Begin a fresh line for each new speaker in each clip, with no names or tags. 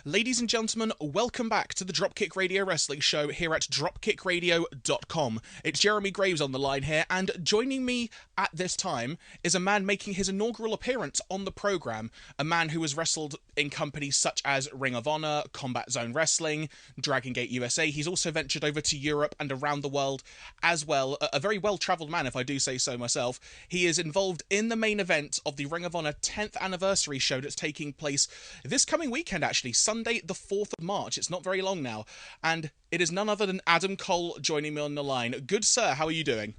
Ladies and gentlemen, welcome back to the Dropkick Radio Wrestling Show here at dropkickradio.com. It's Jeremy Graves on the line here, and joining me at this time is a man making his inaugural appearance on the programme, a man who has wrestled in companies such as Ring of Honor, Combat Zone Wrestling, Dragon Gate USA. He's also ventured over to Europe and around the world as well. A very well-travelled man, if I do say so myself. He is involved in the main event of the Ring of Honor 10th anniversary show that's taking place this coming weekend, actually, Sunday the 4th of March. It's not very long now, and it is none other than Adam Cole joining me on the line. Good sir, how are you doing?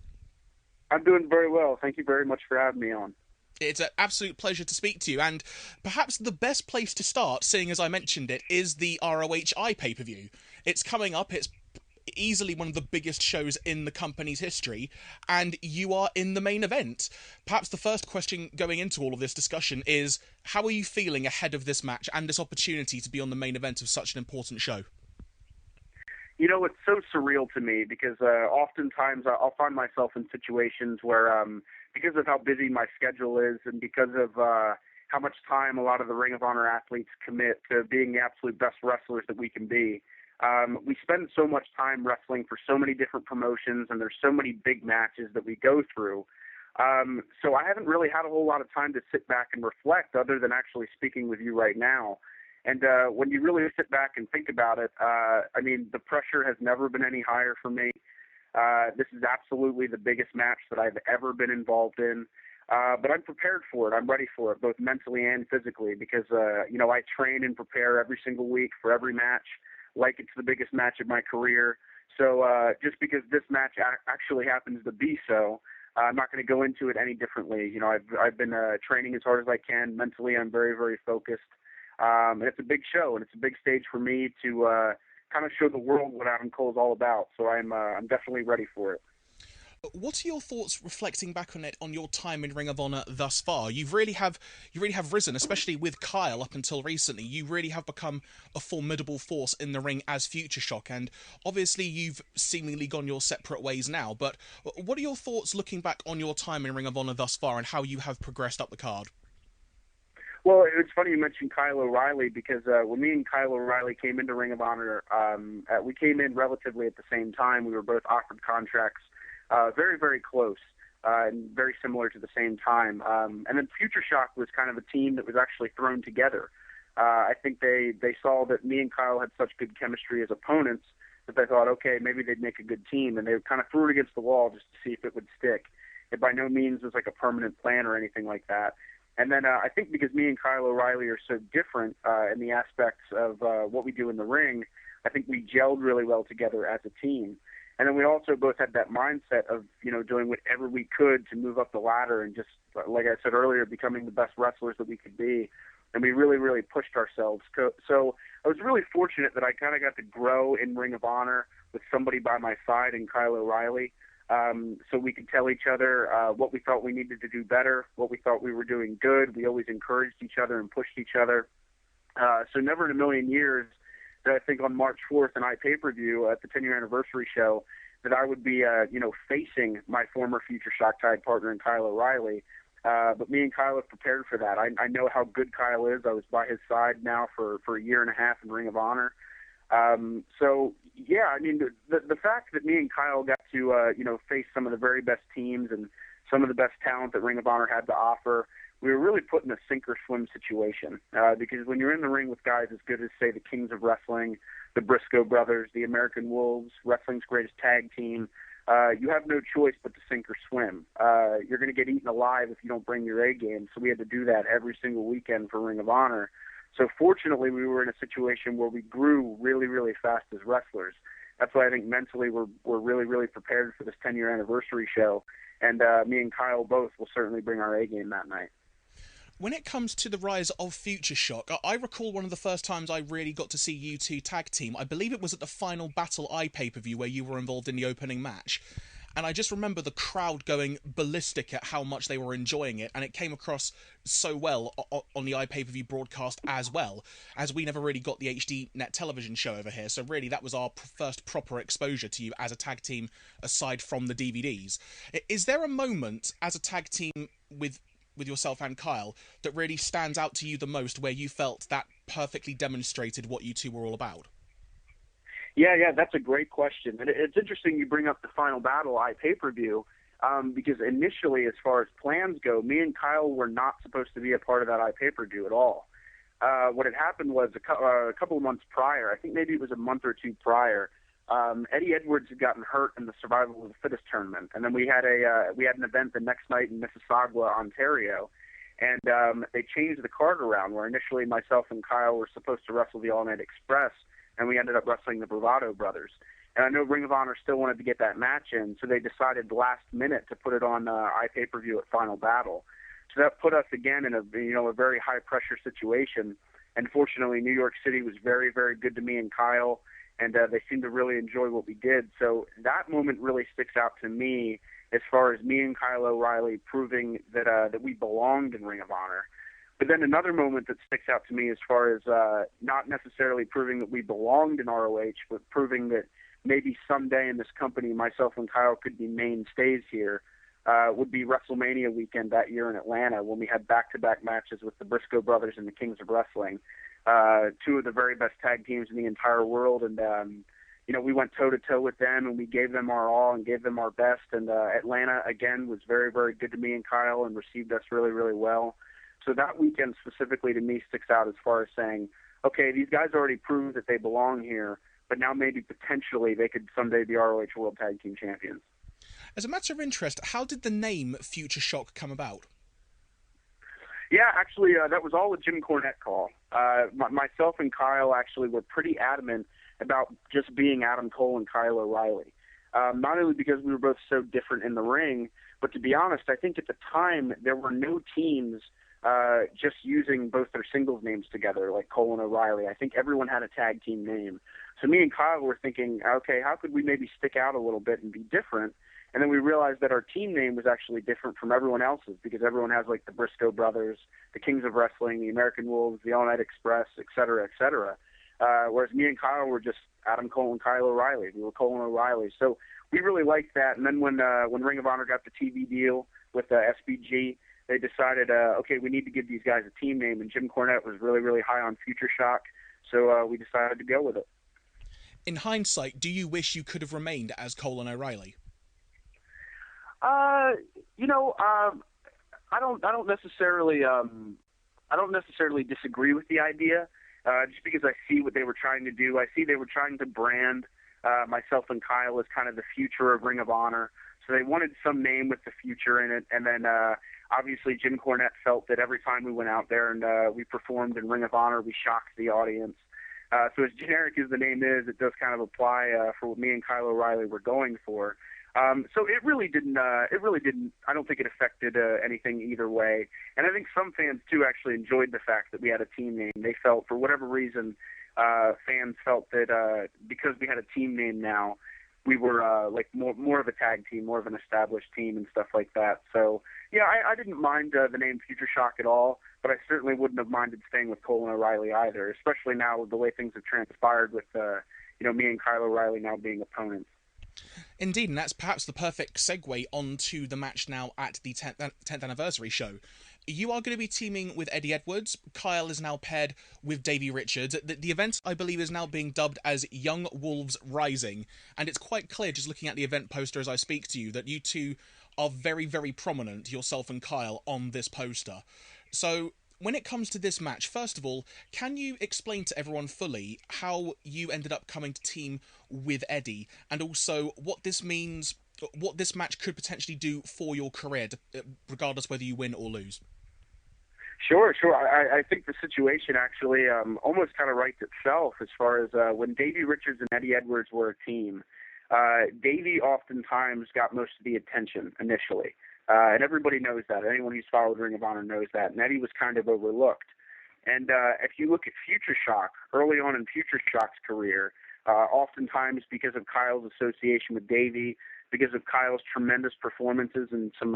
I'm doing very well. Thank you very much for having me on.
It's an absolute pleasure to speak to you, and perhaps the best place to start, seeing as I mentioned it, is the ROH iPPV. It's coming up, it's easily one of the biggest shows in the company's history, and you are in the main event. Perhaps the first question going into all of this discussion is, how are you feeling ahead of this match and this opportunity to be on the main event of such an important show?
You know, it's so surreal to me because oftentimes I'll find myself in situations where, because of how busy my schedule is and because of how much time a lot of the Ring of Honor athletes commit to being the absolute best wrestlers that we can be, we spend so much time wrestling for so many different promotions, and there's so many big matches that we go through. So I haven't really had a whole lot of time to sit back and reflect other than actually speaking with you right now. And when you really sit back and think about it, I mean, the pressure has never been any higher for me. This is absolutely the biggest match that I've ever been involved in. But I'm prepared for it. I'm ready for it, both mentally and physically, because, you know, I train and prepare every single week for every match like it's the biggest match of my career. So just because this match actually happens to be so, I'm not going to go into it any differently. You know, I've been training as hard as I can. Mentally, I'm very, very focused. And it's a big show, and it's a big stage for me to kind of show the world what Adam Cole is all about. So I'm definitely ready for it.
What are your thoughts reflecting back on it, on your time in Ring of Honor thus far? You really have risen, especially with Kyle up until recently. You really have become a formidable force in the ring as Future Shock, and obviously you've seemingly gone your separate ways now. But what are your thoughts looking back on your time in Ring of Honor thus far and how you have progressed up the card?
Well, it's funny you mentioned Kyle O'Reilly because when me and Kyle O'Reilly came into Ring of Honor, we came in relatively at the same time. We were both offered contracts very, very close and very similar to the same time. And then Future Shock was kind of a team that was actually thrown together. I think they saw that me and Kyle had such good chemistry as opponents that they thought, okay, maybe they'd make a good team. And they kind of threw it against the wall just to see if it would stick. It by no means was like a permanent plan or anything like that. And then I think because me and Kyle O'Reilly are so different in the aspects of what we do in the ring, I think we gelled really well together as a team. And then we also both had that mindset of, you know, doing whatever we could to move up the ladder and just, like I said earlier, becoming the best wrestlers that we could be. And we really, really pushed ourselves. So I was really fortunate that I kind of got to grow in Ring of Honor with somebody by my side in Kyle O'Reilly. So we could tell each other what we thought we needed to do better, what we thought we were doing good. We always encouraged each other and pushed each other. So never in a million years that I think on March 4th in iPPV at the 10-year anniversary show that I would be, you know, facing my former Future Shock tag partner in Kyle O'Reilly. But me and Kyle have prepared for that. I know how good Kyle is. I was by his side now for a year and a half in Ring of Honor. So, yeah, I mean, the fact that me and Kyle got to, you know, face some of the very best teams and some of the best talent that Ring of Honor had to offer, we were really put in a sink-or-swim situation. Because when you're in the ring with guys as good as, say, the Kings of Wrestling, the Briscoe Brothers, the American Wolves, wrestling's greatest tag team, you have no choice but to sink or swim. You're going to get eaten alive if you don't bring your A game. So we had to do that every single weekend for Ring of Honor. So fortunately, we were in a situation where we grew really, really fast as wrestlers. That's why I think mentally we're really, really prepared for this 10-year anniversary show. And me and Kyle both will certainly bring our A game that night.
When it comes to the rise of Future Shock, I recall one of the first times I really got to see you two tag team. I believe it was at the Final Battle iPPV where you were involved in the opening match. And I just remember the crowd going ballistic at how much they were enjoying it, and it came across so well on the iPPV broadcast as well, as we never really got the HD net television show over here, so really that was our first proper exposure to you as a tag team aside from the DVDs. Is there a moment as a tag team with with yourself and Kyle that really stands out to you the most, where you felt that perfectly demonstrated what you two were all about?
Yeah, that's a great question. And it's interesting you bring up the Final Battle iPay-per-view, because initially, as far as plans go, me and Kyle were not supposed to be a part of that iPay-per-view at all. What had happened was a couple of months prior, I think maybe it was a month or two prior, Eddie Edwards had gotten hurt in the Survival of the Fittest tournament, and then we had an event the next night in Mississauga, Ontario, and they changed the card around, where initially myself and Kyle were supposed to wrestle the All Night Express, and we ended up wrestling the Bravado Brothers. And I know Ring of Honor still wanted to get that match in, so they decided last minute to put it on iPay-per-view at Final Battle. So that put us again in a very high pressure situation. And fortunately, New York City was very, very good to me and Kyle, and they seemed to really enjoy what we did. So that moment really sticks out to me as far as me and Kyle O'Reilly proving that we belonged in Ring of Honor. But then another moment that sticks out to me as far as not necessarily proving that we belonged in ROH, but proving that maybe someday in this company, myself and Kyle could be mainstays here, would be WrestleMania weekend that year in Atlanta, when we had back-to-back matches with the Briscoe Brothers and the Kings of Wrestling, two of the very best tag teams in the entire world. And, we went toe-to-toe with them, and we gave them our all and gave them our best. And Atlanta, again, was very, very good to me and Kyle and received us really, really well. So that weekend specifically to me sticks out as far as saying, okay, these guys already proved that they belong here, but now maybe potentially they could someday be ROH World Tag Team Champions.
As a matter of interest, how did the name Future Shock come about?
Yeah, actually, that was all a Jim Cornette call. Myself and Kyle actually were pretty adamant about just being Adam Cole and Kyle O'Reilly. Not only because we were both so different in the ring, but to be honest, I think at the time there were no teams just using both their singles names together, like Cole and O'Reilly. I think everyone had a tag team name. So me and Kyle were thinking, okay, how could we maybe stick out a little bit and be different? And then we realized that our team name was actually different from everyone else's, because everyone has like the Briscoe Brothers, the Kings of Wrestling, the American Wolves, the All Night Express, et cetera, et cetera. Whereas me and Kyle were just Adam Cole and Kyle O'Reilly. We were Cole and O'Reilly. So we really liked that. And then when Ring of Honor got the TV deal with SBG, they decided, okay, we need to give these guys a team name. And Jim Cornette was really, really high on Future Shock. So we decided to go with it.
In hindsight, do you wish you could have remained as Cole and O'Reilly?
I don't necessarily disagree with the idea, just because I see what they were trying to do. I see they were trying to brand myself and Kyle as kind of the future of Ring of Honor. So they wanted some name with the future in it. And then obviously Jim Cornette felt that every time we went out there and we performed in Ring of Honor, we shocked the audience. So as generic as the name is, it does kind of apply for what me and Kyle O'Reilly were going for. So it really didn't, I don't think it affected anything either way. And I think some fans too actually enjoyed the fact that we had a team name. They felt, for whatever reason, fans felt that because we had a team name now, we were like more of a tag team, more of an established team and stuff like that. So yeah, I didn't mind the name Future Shock at all, but I certainly wouldn't have minded staying with Cole and O'Reilly either, especially now with the way things have transpired with me and Kyle O'Reilly now being opponents.
Indeed, and that's perhaps the perfect segue onto the match now at the 10th anniversary show. You are going to be teaming with Eddie Edwards. Kyle is now paired with Davey Richards. The event, I believe, is now being dubbed as Young Wolves Rising, and it's quite clear, just looking at the event poster as I speak to you, that you two are very, very prominent, yourself and Kyle, on this poster. So when it comes to this match, first of all, can you explain to everyone fully how you ended up coming to team with Eddie, and also what this means, what this match could potentially do for your career, regardless whether you win or lose?
Sure. I think the situation actually almost kind of writes itself as far as when Davey Richards and Eddie Edwards were a team. Davey oftentimes got most of the attention initially. And everybody knows that. Anyone who's followed Ring of Honor knows that. And Eddie was kind of overlooked. And if you look at Future Shock, early on in Future Shock's career, oftentimes because of Kyle's association with Davey, because of Kyle's tremendous performances and some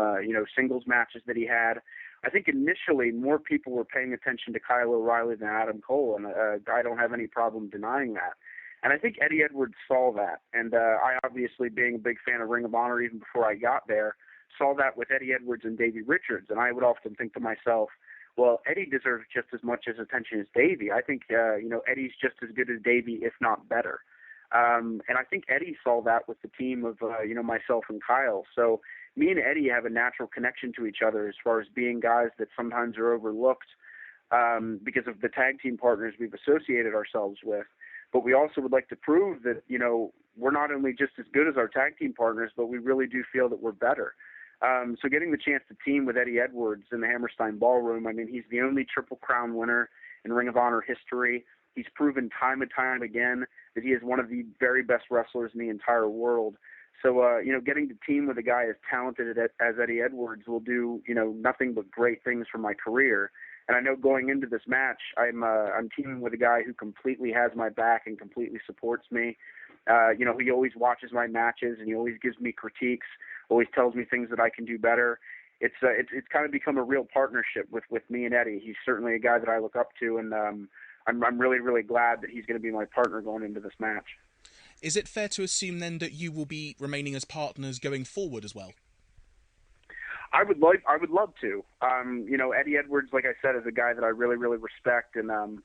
singles matches that he had, I think initially more people were paying attention to Kyle O'Reilly than Adam Cole, and I don't have any problem denying that. And I think Eddie Edwards saw that. And I obviously, being a big fan of Ring of Honor even before I got there, saw that with Eddie Edwards and Davey Richards, and I would often think to myself, well, Eddie deserves just as much as attention as Davey. I think, Eddie's just as good as Davey, if not better. And I think Eddie saw that with the team of, myself and Kyle. So me and Eddie have a natural connection to each other as far as being guys that sometimes are overlooked because of the tag team partners we've associated ourselves with. But we also would like to prove that, we're not only just as good as our tag team partners, but we really do feel that we're better. So getting the chance to team with Eddie Edwards in the Hammerstein Ballroom, I mean, he's the only Triple Crown winner in Ring of Honor history. He's proven time and time again that he is one of the very best wrestlers in the entire world. So, getting to team with a guy as talented as Eddie Edwards will do, nothing but great things for my career. And I know going into this match, I'm teaming with a guy who completely has my back and completely supports me. He always watches my matches and he always gives me critiques, always tells me things that I can do better. It's kind of become a real partnership with me and Eddie. He's certainly a guy that I look up to, and I'm really, really glad that he's going to be my partner going into this match.
Is it fair to assume then that you will be remaining as partners going forward as well?
I would love to. Eddie Edwards, like I said, is a guy that I really, really respect, and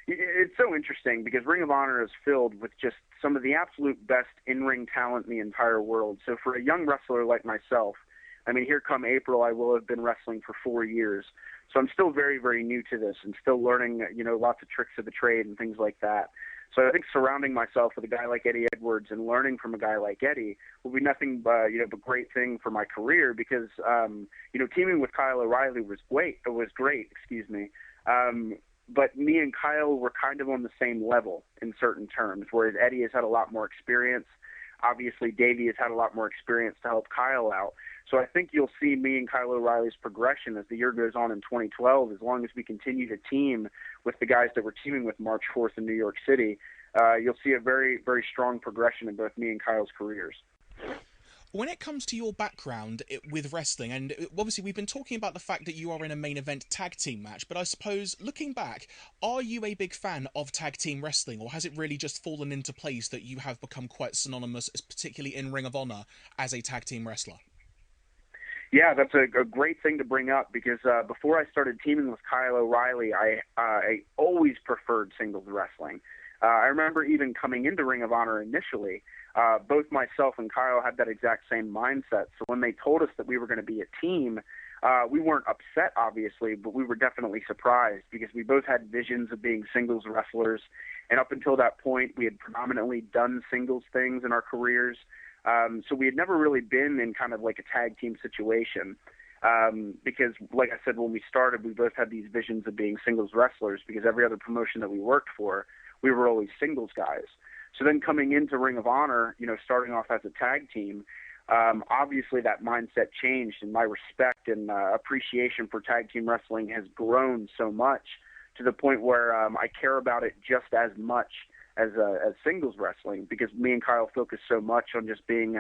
it's so interesting because Ring of Honor is filled with just some of the absolute best in-ring talent in the entire world. So for a young wrestler like myself, I mean, here come April, I will have been wrestling for 4 years. So I'm still very, very new to this and still learning, lots of tricks of the trade and things like that. So I think surrounding myself with a guy like Eddie Edwards and learning from a guy like Eddie will be nothing but a great thing for my career because, teaming with Kyle O'Reilly was great. But me and Kyle were kind of on the same level in certain terms, whereas Eddie has had a lot more experience. Obviously, Davey has had a lot more experience to help Kyle out. So I think you'll see me and Kyle O'Reilly's progression as the year goes on in 2012, as long as we continue to team with the guys that we're teaming with March 4th in New York City. You'll see a very, very strong progression in both me and Kyle's careers.
When it comes to your background with wrestling, and obviously we've been talking about the fact that you are in a main event tag team match, but I suppose, looking back, are you a big fan of tag team wrestling, or has it really just fallen into place that you have become quite synonymous, particularly in Ring of Honor, as a tag team wrestler?
Yeah, that's a great thing to bring up because before I started teaming with Kyle O'Reilly, I always preferred singles wrestling. I remember even coming into Ring of Honor initially, both myself and Kyle had that exact same mindset. So when they told us that we were going to be a team, we weren't upset, obviously, but we were definitely surprised because we both had visions of being singles wrestlers. And up until that point, we had predominantly done singles things in our careers. So we had never really been in kind of like a tag team situation because, like I said, when we started, we both had these visions of being singles wrestlers because every other promotion that we worked for, we were always singles guys. So then coming into Ring of Honor, starting off as a tag team, obviously that mindset changed, and my respect and appreciation for tag team wrestling has grown so much to the point where I care about it just as much as singles wrestling because me and Kyle focus so much on just being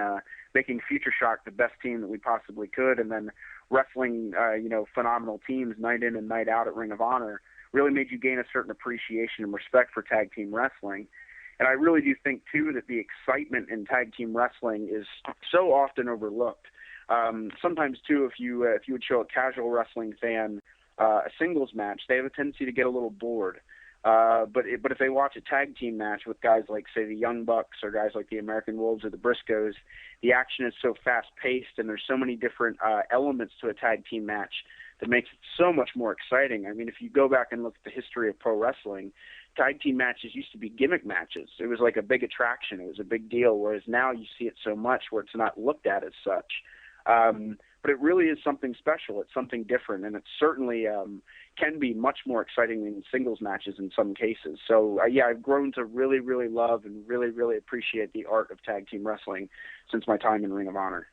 making Future Shock the best team that we possibly could, and then wrestling phenomenal teams night in and night out at Ring of Honor really made you gain a certain appreciation and respect for tag team wrestling. And I really do think, too, that the excitement in tag team wrestling is so often overlooked. Sometimes, too, if you would show a casual wrestling fan a singles match, they have a tendency to get a little bored. But if they watch a tag team match with guys like, say, the Young Bucks or guys like the American Wolves or the Briscoes, the action is so fast-paced and there's so many different elements to a tag team match that makes it so much more exciting. I mean, if you go back and look at the history of pro wrestling, tag team matches used to be gimmick matches. It was like a big attraction. It was a big deal, whereas now you see it so much where it's not looked at as such. But it really is something special. It's something different, and it certainly can be much more exciting than singles matches in some cases. So, I've grown to really, really love and really, really appreciate the art of tag team wrestling since my time in Ring of Honor.